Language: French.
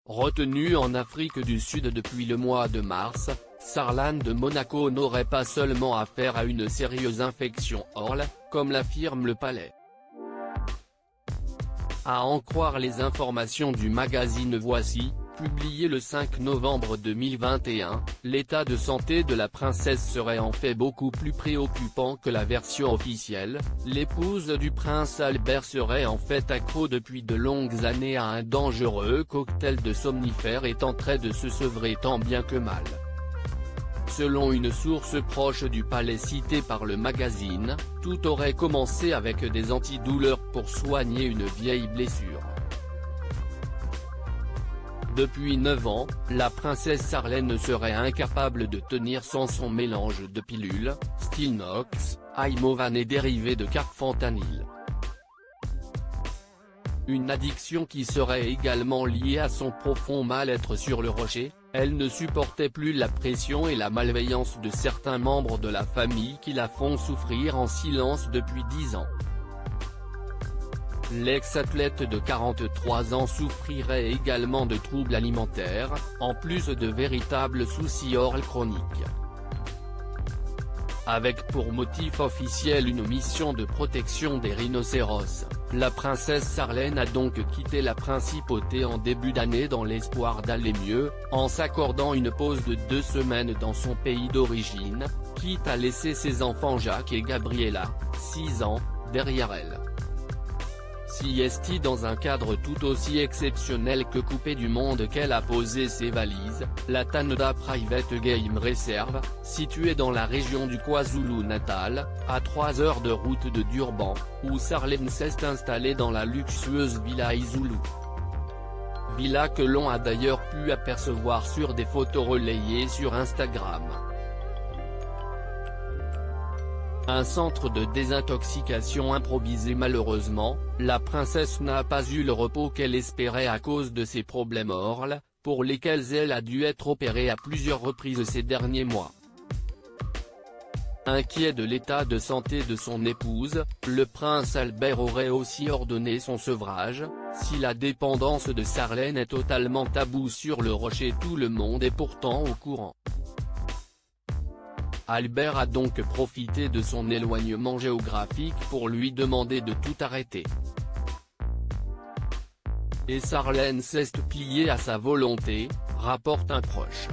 Retenue en Afrique du Sud depuis le mois de mars, Sarlan de Monaco n'aurait pas seulement affaire à une sérieuse infection ORL, comme l'affirme le palais. À en croire les informations du magazine Voici, publié le 5 novembre 2021, l'état de santé de la princesse serait en fait beaucoup plus préoccupant que la version officielle. L'épouse du prince Albert serait en fait accro depuis de longues années à un dangereux cocktail de somnifères et tenterait de se sevrer tant bien que mal. Selon une source proche du palais citée par le magazine, tout aurait commencé avec des antidouleurs pour soigner une vieille blessure. Depuis 9 ans, la princesse Sarlan serait incapable de tenir sans son mélange de pilules, Stilnox, Imovane et dérivés de carfentanil. Une addiction qui serait également liée à son profond mal-être sur le rocher. Elle ne supportait plus la pression et la malveillance de certains membres de la famille qui la font souffrir en silence depuis 10 ans. L'ex-athlète de 43 ans souffrirait également de troubles alimentaires, en plus de véritables soucis ORL chroniques. Avec pour motif officiel une mission de protection des rhinocéros, la princesse Sarlan a donc quitté la principauté en début d'année dans l'espoir d'aller mieux, en s'accordant une pause de 2 semaines dans son pays d'origine, quitte à laisser ses enfants Jacques et Gabriella, 6 ans, derrière elle. Siesti dans un cadre tout aussi exceptionnel que coupé du monde qu'elle a posé ses valises, la Tanada Private Game Reserve, située dans la région du KwaZulu-Natal, à 3 heures de route de Durban, où Sarlan s'est installée dans la luxueuse Villa Izulu. Villa que l'on a d'ailleurs pu apercevoir sur des photos relayées sur Instagram. Un centre de désintoxication improvisé. Malheureusement, la princesse n'a pas eu le repos qu'elle espérait à cause de ses problèmes ORL, pour lesquels elle a dû être opérée à plusieurs reprises ces derniers mois. Inquiet de l'état de santé de son épouse, le prince Albert aurait aussi ordonné son sevrage. Si la dépendance de Sarlan est totalement taboue sur le rocher, tout le monde est pourtant au courant. Albert a donc profité de son éloignement géographique pour lui demander de tout arrêter. Et Sarlan s'est plié à sa volonté, rapporte un proche.